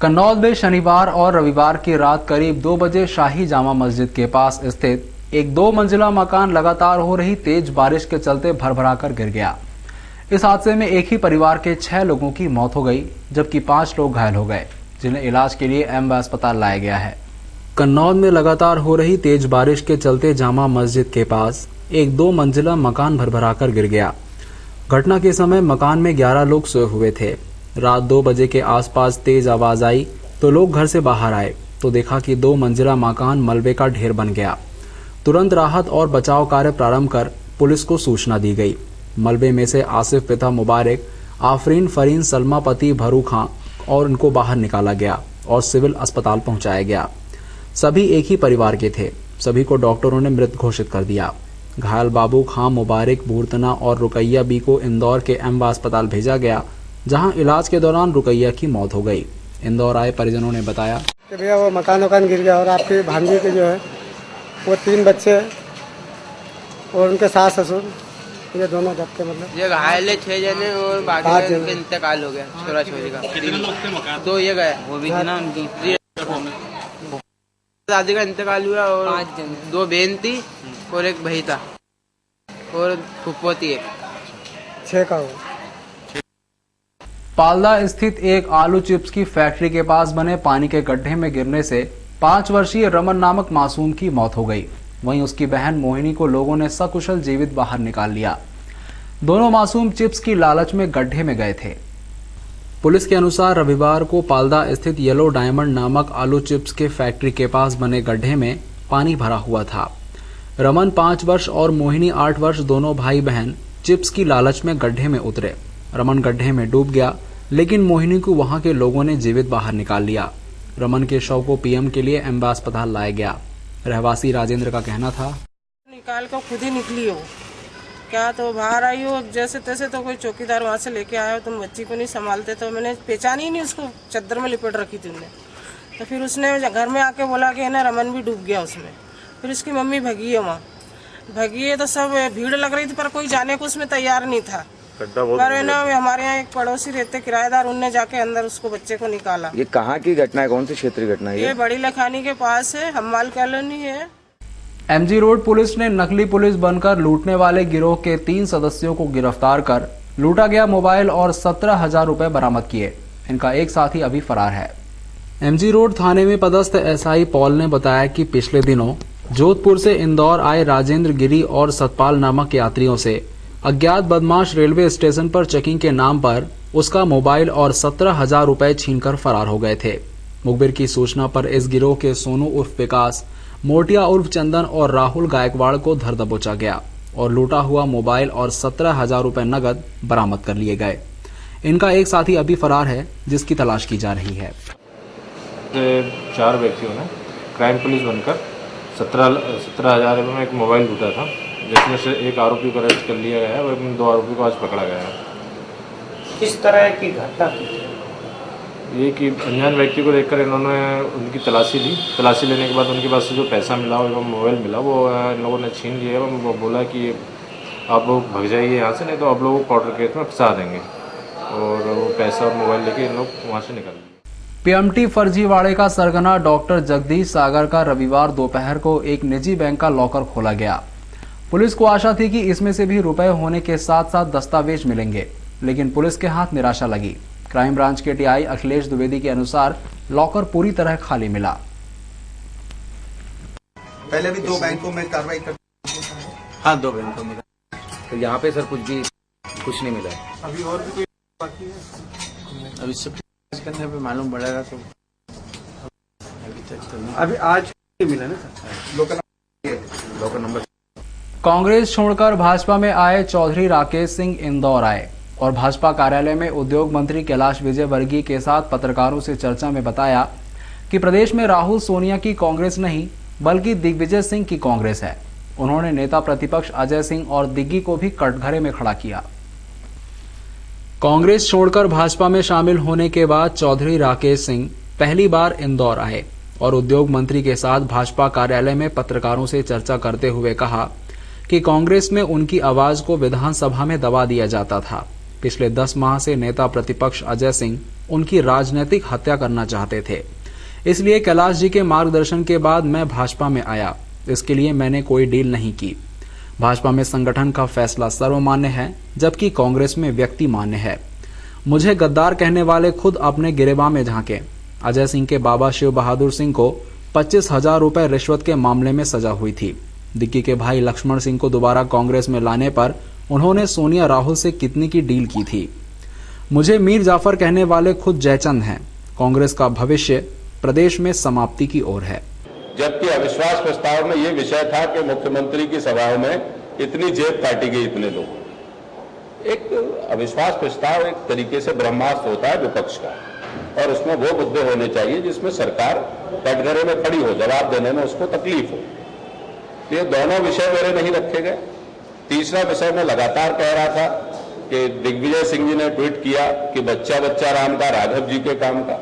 कन्नौज में शनिवार और रविवार की रात करीब 2 बजे शाही जामा मस्जिद के पास स्थित एक 2 मंजिला मकान लगातार हो रही तेज बारिश के चलते भरभराकर गिर गया। इस हादसे में एक ही परिवार के 6 लोगों की मौत हो गई, जबकि 5 लोग घायल हो गए, जिन्हें इलाज के लिए एमबी अस्पताल लाया गया है। कन्नौज में लगातार हो रही तेज बारिश के चलते जामा मस्जिद के पास एक 2 मंजिला मकान भरभराकर गिर गया। घटना के समय मकान में 11 लोग सोए हुए थे। रात 2 बजे के आसपास तेज आवाज आई तो लोग घर से बाहर आए तो देखा कि 2 मंजिला मकान मलबे का ढेर बन गया। तुरंत राहत और बचाव कार्य प्रारंभ कर पुलिस को सूचना दी गई। मलबे में से आसिफ पिता मुबारक, आफरीन, फरीन, सलमा पति भरू खां और उनको बाहर निकाला गया और सिविल अस्पताल पहुंचाया गया। सभी एक ही परिवार के थे। सभी को डॉक्टरों ने मृत घोषित कर दिया। घायल बाबू खां, मुबारक, बूरतना और रुकैया बी को इंदौर के एमबी अस्पताल भेजा गया, जहां इलाज के दौरान रुकैया की मौत हो गई। इंदौर आए परिजनों ने बताया कि भैया वो मकान गिर गया और आपकी भांजी के जो है वो 3 बच्चे और उनके सास ससुर, ये दोनों झपके मतलब ये घायल 6 जने और बाकी उनका इंतकाल हो गया। छोरा छोरी का कितने लोग थे मकान? 2 ये गए, वो भी थी ना उनकी दादी का इंतकाल हुआ और 5 जने, 2 बहन थी और एक भाई था और फुप्पो थी एक। 6 का हुआ। पाल्दा स्थित एक आलू चिप्स की फैक्ट्री के पास बने पानी के गड्ढे में गिरने से 5 वर्षीय रमन नामक मासूम की मौत हो गई। वहीं उसकी बहन मोहिनी को लोगों ने सकुशल जीवित बाहर निकाल लिया। दोनों मासूम चिप्स की लालच में गड्ढे में गए थे। पुलिस के अनुसार रविवार को पाल्दा स्थित येलो डायमंड नामक आलू चिप्स के फैक्ट्री के पास बने गड्ढे में पानी भरा हुआ था। रमन 5 वर्ष और मोहिनी 8 वर्ष दोनों भाई बहन चिप्स की लालच में गड्ढे में उतरे। रमन गड्ढे में डूब गया, लेकिन मोहिनी को वहां के लोगों ने जीवित बाहर निकाल लिया। रमन के शव को पीएम के लिए एमबी अस्पताल लाया गया। रहवासी राजेंद्र का कहना था, निकाल कर खुद ही निकली हो क्या, तो बाहर आई हो जैसे तैसे, तो कोई चौकीदार वहाँ से लेके आया हो, तुम बच्ची को नहीं संभालते, तो मैंने पहचानी ही नहीं उसको, चद्दर में लिपट रखी थी उन्हें। तो फिर उसने घर में आके बोला कि ना रमन भी डूब गया उसमें। फिर उसकी मम्मी भगी है, वहाँ भगी है तो सब भीड़ लग रही थी, पर कोई जाने को उसमें तैयार नहीं था। पर ना हमारे यहाँ एक पड़ोसी रहते किराएदार, उनने जाके अंदर उसको बच्चे को निकाला। ये कहाँ की घटना है, कौन सी क्षेत्रीय घटना है? ये बड़ी लखानी के पास है, हम्माल कॉलोनी है। एमजी रोड पुलिस ने नकली पुलिस बनकर लूटने वाले गिरोह के 3 सदस्यों को गिरफ्तार कर लूटा गया मोबाइल और 17,000 रुपए बरामद किए। इनका एक साथी अभी फरार है। एमजी रोड थाने में पदस्थ एसआई पॉल ने बताया कि पिछले दिनों जोधपुर से इंदौर आए राजेंद्र गिरी और सतपाल नामक यात्रियों से अज्ञात बदमाश रेलवे स्टेशन पर चेकिंग के नाम पर उसका मोबाइल और 17,000 रुपए छीनकर फरार हो गए थे। मुखबिर की सूचना पर इस गिरोह के सोनू उर्फ विकास, मोटिया उर्फ चंदन और राहुल गायकवाड़ को धर दबोचा गया और लूटा हुआ मोबाइल और 17,000 रुपए नगद बरामद कर लिए गए। इनका एक साथी अभी फरार है, जिसकी तलाश की जा रही है। 4 व्यक्तियों ने क्राइम पुलिस बनकर 17,000 रुपये में एक मोबाइल लूटा था, जिसमें से एक आरोपी को अरेस्ट कर लिया गया है और 2 आरोपी को आज पकड़ा गया है। किस तरह की घटना थी? ये कि अनजान व्यक्ति को देखकर इन्होंने उनकी तलाशी ली। तलाशी लेने के बाद उनके पास से जो पैसा मिला और मोबाइल मिला वो इन लोगों ने छीन लिया। वो बोला कि आप लोग भाग जाइए यहाँ से, नहीं तो आप लोगों को क्वार्टर केस में फंसा देंगे, और वो पैसा और मोबाइल लेके इन लोग वहाँ से निकल गए। पीएमटी फर्जीवाड़े का सरगना डॉक्टर जगदीश सागर का रविवार दोपहर को एक निजी बैंक का लॉकर खोला गया। पुलिस को आशा थी कि इसमें से भी रुपए होने के साथ साथ दस्तावेज मिलेंगे, लेकिन पुलिस के हाथ निराशा लगी। क्राइम ब्रांच के टीआई अखिलेश द्विवेदी के अनुसार लॉकर पूरी तरह खाली मिला। पहले भी 2 बैंकों में कार्रवाई कर। हाँ, 2 बैंकों में। तो यहाँ पे सर कुछ नहीं मिला है। अभी और भी कोई बाकी है? अभी सब करने पे मालूम पड़ेगा। तो अभी आज मिला ना सर, लोकल नंबर। कांग्रेस छोड़कर भाजपा में आए चौधरी राकेश सिंह इंदौर आए और भाजपा कार्यालय में उद्योग मंत्री कैलाश विजयवर्गीय के साथ पत्रकारों से चर्चा में बताया कि प्रदेश में राहुल सोनिया की कांग्रेस नहीं, बल्कि दिग्विजय सिंह की कांग्रेस है। उन्होंने नेता प्रतिपक्ष अजय सिंह और दिग्गी को भी कटघरे में खड़ा किया। कांग्रेस छोड़कर भाजपा में शामिल होने के बाद चौधरी राकेश सिंह पहली बार इंदौर आए और उद्योग मंत्री के साथ भाजपा कार्यालय में पत्रकारों से चर्चा करते हुए कहा कि कांग्रेस में उनकी आवाज को विधानसभा में दबा दिया जाता था। पिछले 10 माह से नेता प्रतिपक्ष अजय सिंह उनकी राजनीतिक हत्या करना चाहते थे। इसलिए कैलाश जी के मार्गदर्शन के बाद मैं भाजपा में आया। इसके लिए मैंने कोई डील नहीं की। भाजपा में संगठन का फैसला सर्वमान्य है, जबकि कांग्रेस में व्यक्ति मान्य है। मुझे गद्दार कहने वाले खुद अपने गिरेबान में झांके। अजय सिंह के बाबा शिव बहादुर सिंह को 25,000 रुपए रिश्वत के मामले में सजा हुई थी। दिग्गी के भाई लक्ष्मण सिंह को दोबारा कांग्रेस में लाने पर उन्होंने सोनिया राहुल से कितनी की डील की थी। मुझे मीर जाफर कहने वाले खुद जयचंद हैं। कांग्रेस का भविष्य प्रदेश में समाप्ति की ओर है। जबकि अविश्वास प्रस्ताव में यह विषय था कि मुख्यमंत्री की सभाओं में इतनी जेब काटी गई इतने लोग। एक अविश्वास प्रस्ताव एक तरीके से ब्रह्मास्त्र होता है विपक्ष का, और उसमें वो मुद्दे होने चाहिए जिसमें सरकार कटघरे में खड़ी हो, जवाब देने में उसको तकलीफ हो। ये दोनों विषय मेरे नहीं रखे गए। तीसरा विषय मैं लगातार कह रहा था कि दिग्विजय सिंह जी ने ट्वीट किया कि बच्चा बच्चा राम का राघव जी के काम का।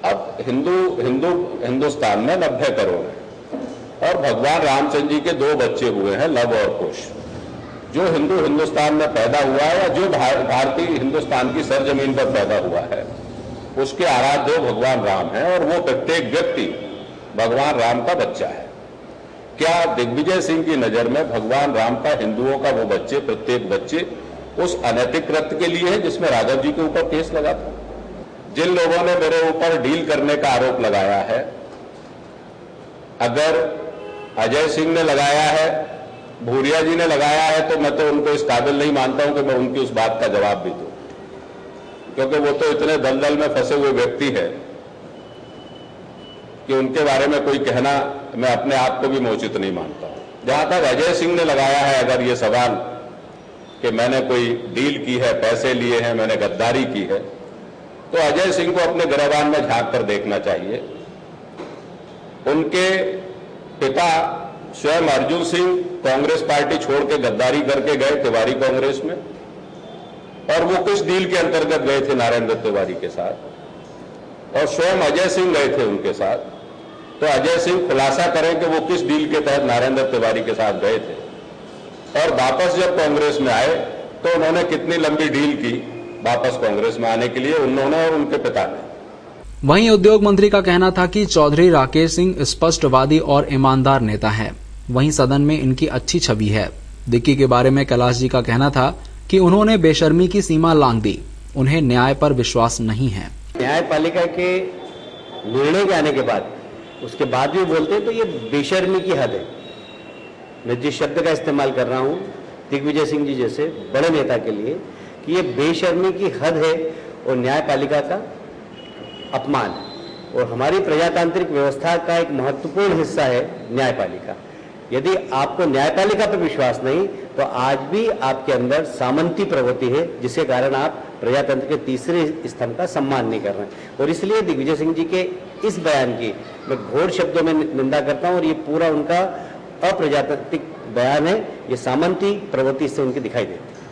अब हिंदुस्तान में 90 करोड़ है और भगवान रामचंद्र जी के 2 बच्चे हुए हैं, लव और कुश। जो हिंदुस्तान में पैदा हुआ है या जो भारतीय हिंदुस्तान की सरजमीन पर पैदा हुआ है, उसके आराध्य भगवान राम है और वो प्रत्येक व्यक्ति भगवान राम का बच्चा है। क्या दिग्विजय सिंह की नजर में भगवान राम का, हिंदुओं का वो बच्चे, प्रत्येक बच्चे उस अनैतिक कृत्य के लिए है जिसमें राघव जी के ऊपर केस लगा था? जिन लोगों ने मेरे ऊपर डील करने का आरोप लगाया है, अगर अजय सिंह ने लगाया है, भूरिया जी ने लगाया है, तो मैं तो उनको इस काबिल नहीं मानता हूं कि मैं उनकी उस बात का जवाब भी दूं, क्योंकि वो तो इतने दलदल में फंसे हुए व्यक्ति है कि उनके बारे में कोई कहना मैं अपने आप को भी मोचित नहीं मानता हूं। जहां तक अजय सिंह ने लगाया है अगर ये सवाल कि मैंने कोई डील की है, पैसे लिए हैं, मैंने गद्दारी की है, तो अजय सिंह को अपने गिरबान में झांक कर देखना चाहिए। उनके पिता स्वयं अर्जुन सिंह कांग्रेस पार्टी छोड़ के गद्दारी करके गए तिवारी कांग्रेस में, और वो किस डील के अंतर्गत गए थे नारायण दत्त तिवारी के साथ, और स्वयं अजय सिंह गए थे उनके साथ। तो अजय सिंह खुलासा करें कि वो किस डील के तहत नारायण दत्त तिवारी के साथ गए थे, और वापस जब कांग्रेस में आए तो उन्होंने कितनी लंबी डील की वापस कांग्रेस में आने के लिए, उन्होंने और उनके पिता ने। वहीं उद्योग मंत्री का कहना था कि चौधरी राकेश सिंह स्पष्टवादी और ईमानदार नेता हैं। वहीं सदन में इनकी अच्छी छवि है। दिग्गी के बारे में कैलाश जी का कहना था कि उन्होंने बेशर्मी की सीमा लांघ दी, उन्हें न्याय पर विश्वास नहीं है। न्यायपालिका के निर्णय के आने के बाद उसके बाद भी बोलते हैं तो ये बेशर्मी की हद है। मैं जिस शब्द का इस्तेमाल कर रहा हूं दिग्विजय सिंह जी जैसे बड़े नेता के लिए कि ये बेशर्मी की हद है और न्यायपालिका का अपमान है, और हमारी प्रजातांत्रिक व्यवस्था का एक महत्वपूर्ण हिस्सा है न्यायपालिका। यदि आपको न्यायपालिका पर विश्वास नहीं तो आज भी आपके अंदर सामंती प्रवृत्ति है, जिसके कारण आप प्रजातंत्र के तीसरे स्तंभ का सम्मान नहीं कर रहे हैं। और इसलिए दिग्विजय सिंह जी के इस बयान की मैं घोर शब्दों में निंदा करता हूं, और ये पूरा उनका अप्रजातांत्रिक बयान है, ये सामंती प्रवृत्ति से उनकी दिखाई देती है।